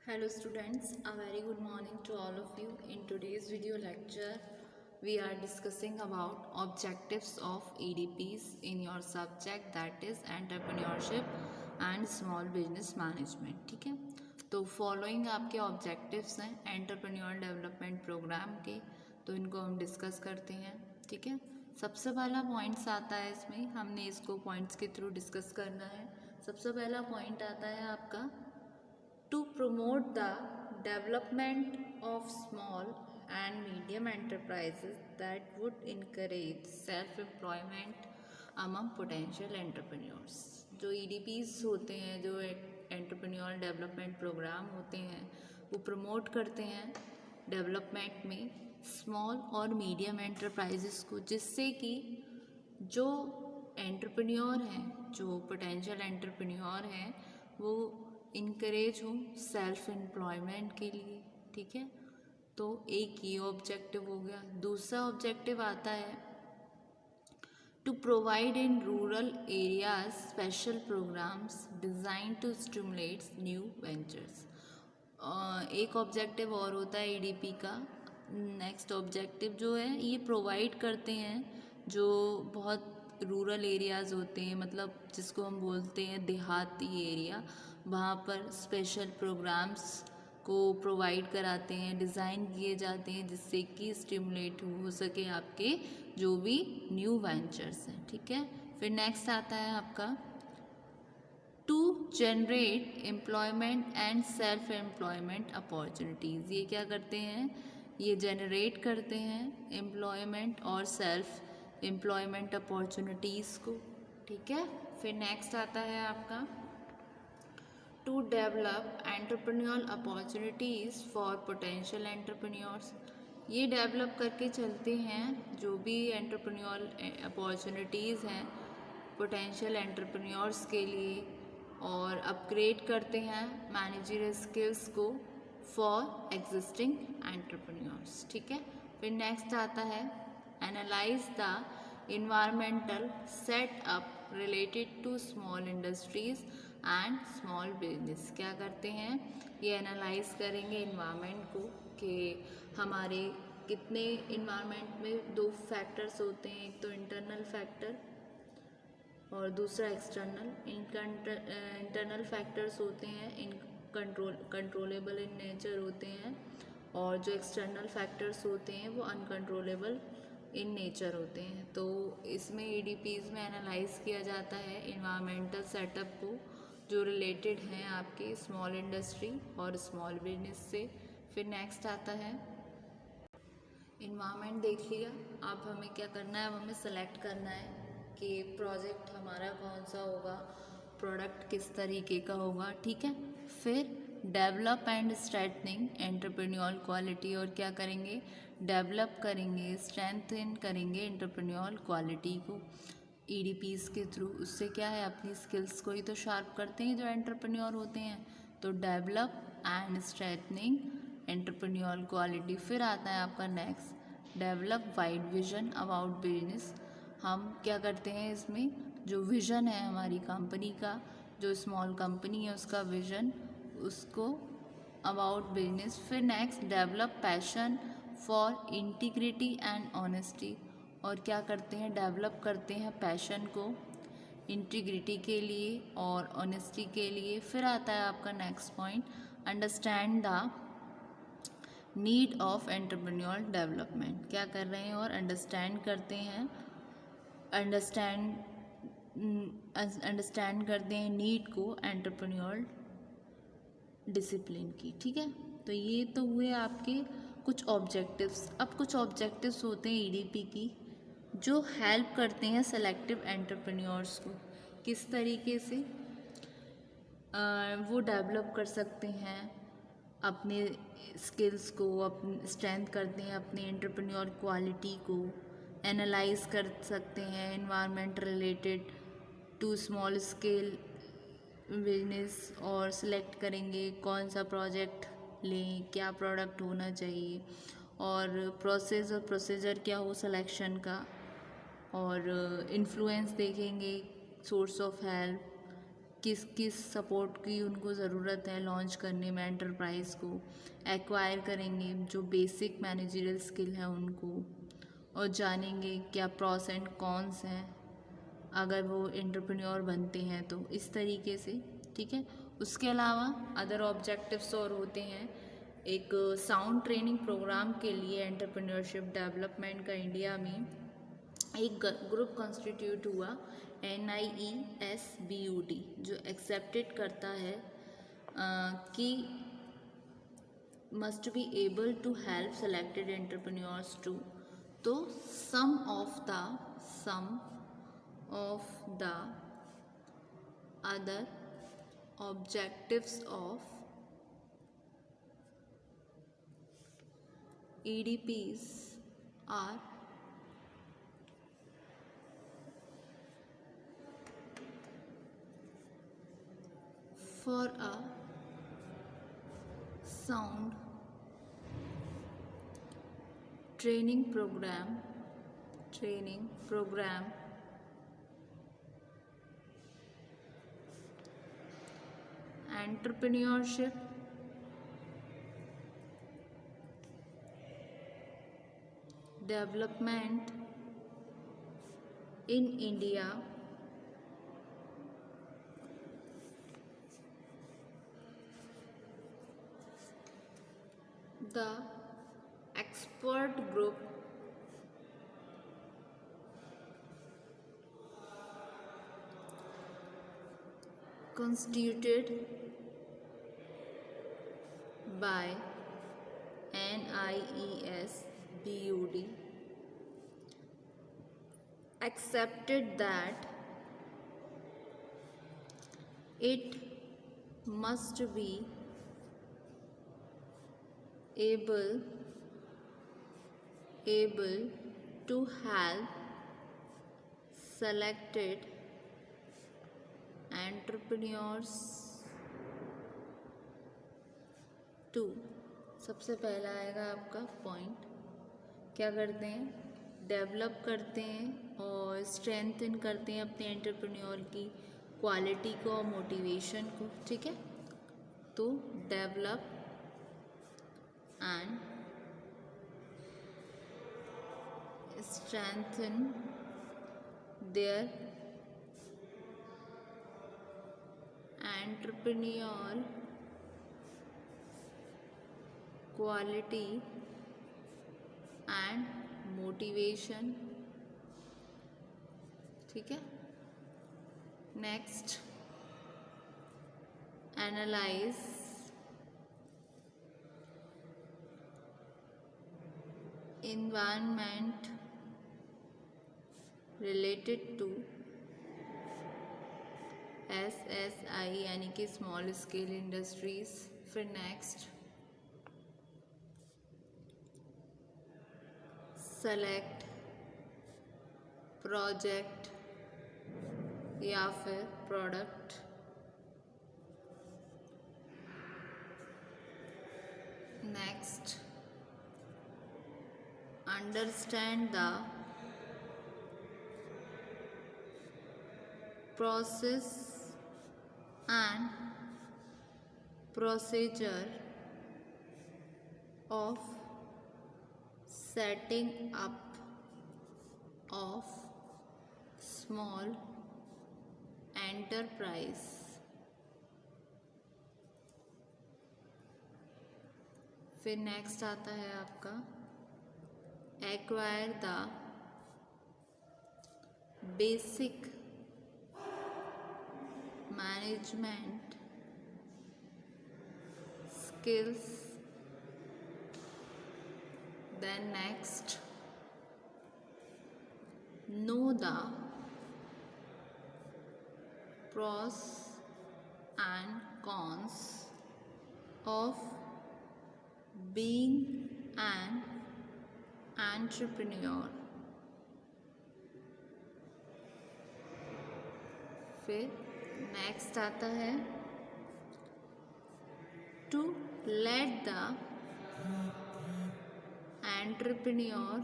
Hello students, a very good morning to all of you. In today's video lecture, we are discussing about objectives of EDPs in your subject, that is entrepreneurship and small business management. ठीक है, तो following आपके objectives हैं entrepreneur development programme के, तो इनको हम discuss करते हैं. ठीक है, सबसे पहला पॉइंट्स आता है इसमें, हमने इसको पॉइंट्स के थ्रू डिस्कस करना है. सबसे पहला पॉइंट आता है आपका to promote the development of small and medium enterprises that would encourage self-employment among potential entrepreneurs. जो EDPs होते हैं, जो एंटरप्रेन्योर डेवलपमेंट प्रोग्राम होते हैं, वो प्रमोट करते हैं डेवलपमेंट में स्मॉल और मीडियम एंटरप्राइजेस को, जिससे कि जो एंटरप्रेन्योर हैं, जो पोटेंशियल एंटरप्रेन्योर हैं, वो इनकरेज हो सेल्फ एम्प्लॉयमेंट के लिए. ठीक है, तो एक ये ऑब्जेक्टिव हो गया. दूसरा ऑब्जेक्टिव आता है to provide in rural areas special programmes design to stimulate new ventures. एक ऑब्जेक्टिव और होता है EDP का. नेक्स्ट ऑब्जेक्टिव जो है, ये प्रोवाइड करते हैं जो बहुत रूरल एरियाज़ होते हैं, मतलब जिसको हम बोलते हैं देहाती एरिया, वहाँ पर स्पेशल प्रोग्राम्स को प्रोवाइड कराते हैं, डिज़ाइन किए जाते हैं, जिससे कि स्टिमुलेट हो सके आपके जो भी न्यू वेंचर्स हैं. ठीक है, फिर नेक्स्ट आता है आपका to generate employment and self employment opportunities. ये क्या करते हैं, ये जनरेट करते हैं एम्प्लॉयमेंट और सेल्फ एम्प्लॉयमेंट अपॉर्चुनिटीज़ को. ठीक है, फिर नेक्स्ट आता है आपका to develop entrepreneur opportunities for potential entrepreneurs. ये डेवलप करके चलते हैं जो भी एंटरप्रेन्योर अपॉर्चुनिटीज़ हैं पोटेंशियल एंटरप्रेन्योर्स के लिए, और अपग्रेड करते हैं मैनेजरियल स्किल्स को फॉर एग्जिस्टिंग एंटरप्रेन्योर्स. ठीक है, फिर नेक्स्ट आता है analyse the environmental setup related to small industries and small business. क्या करते हैं, ये एनालाइज करेंगे इन्वायरमेंट को कि हमारे कितने इन्वायरमेंट में दो फैक्टर्स होते हैं, एक तो इंटरनल फैक्टर और दूसरा एक्सटर्नल. इंटरनल फैक्टर्स होते हैं इन कंट्रोलेबल इन नेचर होते हैं, और जो एक्सटर्नल फैक्टर्स होते हैं वो अनकंट्रोलेबल इन नेचर होते हैं. तो इसमें EDPs में एनालाइज किया जाता है इन्वायरमेंटल सेटअप को, जो रिलेटेड हैं आपके स्मॉल इंडस्ट्री और स्मॉल बिजनेस से. फिर नेक्स्ट आता है इन्वायरमेंट. देख लिया, अब हमें क्या करना है, अब हमें सेलेक्ट करना है कि प्रोजेक्ट हमारा कौन सा होगा, प्रोडक्ट किस तरीके का होगा. ठीक है, फिर develop and strengthening entrepreneur quality, और क्या करेंगे, डेवलप करेंगे, स्ट्रेंथन करेंगे एंटरप्रेन्योर क्वालिटी को EDPs के थ्रू. उससे क्या है, अपनी स्किल्स को ही तो शार्प करते हैं जो एंटरप्रेन्योर होते हैं. तो develop and strengthening entrepreneur quality. फिर आता है आपका next develop wide vision about business. हम क्या करते हैं इसमें, जो विज़न है हमारी कंपनी का, जो स्मॉल कंपनी है उसका विज़न, उसको अबाउट बिजनेस. फिर next develop passion for integrity and honesty, और क्या करते हैं, डेवलप करते हैं पैशन को इंटीग्रिटी के लिए और ऑनेस्टी के लिए. फिर आता है आपका next point understand the need of entrepreneur development. क्या कर रहे हैं, और अंडरस्टैंड करते हैं, अंडरस्टैंड करते हैं नीड को एंटरप्रेन्योर डिसिप्लिन की. ठीक है, तो ये तो हुए आपके कुछ ऑब्जेक्टिव्स. अब कुछ ऑब्जेक्टिव्स होते हैं EDP की जो हेल्प करते हैं सेलेक्टिव एंटरप्रेन्योर्स को किस तरीके से वो डेवलप कर सकते हैं अपने स्किल्स को, अपनी स्ट्रेंथ करते हैं अपने एंटरप्रेन्योर क्वालिटी को, एनालाइज कर सकते हैं environment related to small scale business, और सिलेक्ट करेंगे कौन सा प्रोजेक्ट लें, क्या प्रोडक्ट होना चाहिए, और प्रोसेस और प्रोसीजर क्या हो सिलेक्शन का, और इन्फ्लुएंस देखेंगे, सोर्स ऑफ हेल्प, किस किस सपोर्ट की उनको ज़रूरत है लॉन्च करने में एंटरप्राइज़ को, एक्वायर करेंगे जो बेसिक मैनेजरियल स्किल है उनको, और जानेंगे क्या प्रॉस एंड कॉन्स हैं अगर वो एंटरप्रेन्योर बनते हैं तो, इस तरीके से। ठीक है, उसके अलावा अदर ऑब्जेक्टिव्स और होते हैं। एक साउंड ट्रेनिंग प्रोग्राम के लिए एंटरप्रेन्योरशिप डेवलपमेंट का इंडिया में एक ग्रुप कॉन्स्टिट्यूट हुआ, NIESBUD, जो एक्सेप्टेड करता है कि must be able to help selected entrepreneurs to, तो some of the other objectives of EDPs are for a sound training program, entrepreneurship development in India, the expert group constituted by NIESBUD accepted that it must be able to help selected entrepreneurs to, सबसे पहला आएगा आपका point, क्या करते हैं, develop करते हैं और स्ट्रेंथन करते हैं अपने एंटरप्रेन्योर की क्वालिटी को और मोटिवेशन को। ठीक है, तो develop and strengthen their entrepreneurial quality and motivation। ठीक है, next, analyse environment related to SSI यानी कि स्मॉल स्केल इंडस्ट्रीज। फिर नेक्स्ट, सेलेक्ट प्रोजेक्ट या फिर product, next, understand the process and procedure of setting up of small enterprise। फिर next आता है आपका acquire the basic management skills। then next, know the pros and cons of being an entrepreneur। फिर next आता है to let the entrepreneur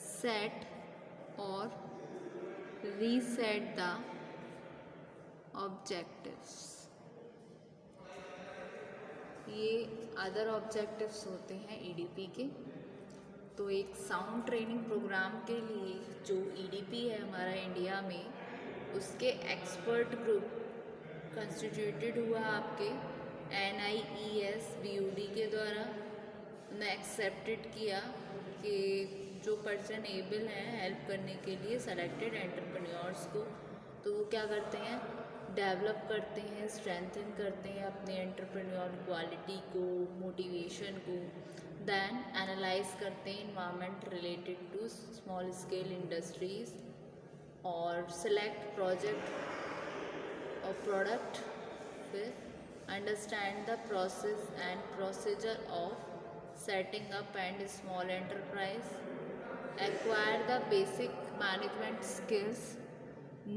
set और reset the objectives. ये other objectives होते हैं ईडीपी के। तो एक साउंड ट्रेनिंग प्रोग्राम के लिए जो ईडीपी है हमारा इंडिया में, उसके एक्सपर्ट ग्रुप कंस्टिट्यूटेड हुआ आपके NIES BUD के द्वारा। उन्हें एक्सेप्टेड किया कि जो पर्सन एबल हैं हेल्प करने के लिए सेलेक्टेड एंटरप्रेन्योर्स को, तो वो क्या करते हैं, डेवलप करते हैं, स्ट्रेंथन करते हैं अपने एंटरप्रेन्योर क्वालिटी को, मोटिवेशन को। देन एनालाइज करते हैं environment related to small scale industries और सिलेक्ट प्रोजेक्ट और प्रोडक्ट। फिर understand the process and procedure of setting up and small enterprise, acquire the basic management skills,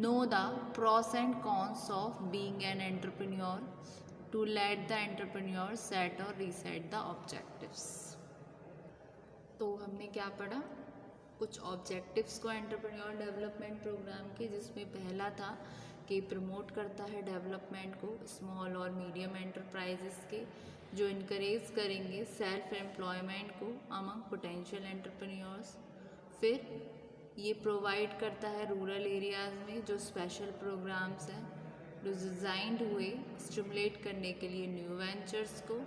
know the pros and cons of being an entrepreneur, to let the entrepreneur set or reset the objectives। तो हमने क्या पढ़ा, कुछ objectives को entrepreneur development programme के, जिसमें पहला था कि प्रमोट करता है डेवलपमेंट को स्मॉल और मीडियम एंटरप्राइजेस के, जो इनकरेज करेंगे सेल्फ एम्प्लॉयमेंट को अमंग पोटेंशियल एंटरप्रेन्योर्स। फिर ये प्रोवाइड करता है रूरल एरियाज़ में जो स्पेशल प्रोग्राम्स हैं जो डिज़ाइंड हुए स्टिमुलेट करने के लिए न्यू वेंचर्स को,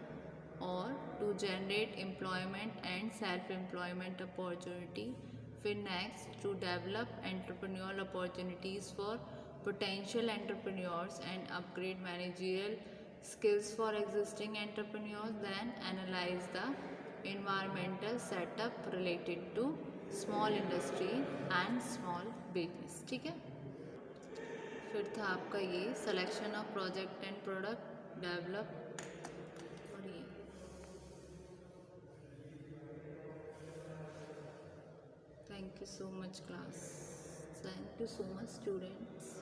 और to generate employment and self employment opportunity. फिर next, to develop entrepreneur opportunities for potential entrepreneurs and upgrade managerial skills for existing entrepreneurs, then analyze the environmental setup related to small industry and small business। ठीक है। फिर था आपका ये selection of project and product, develop, और ये thank you so much class, thank you so much students.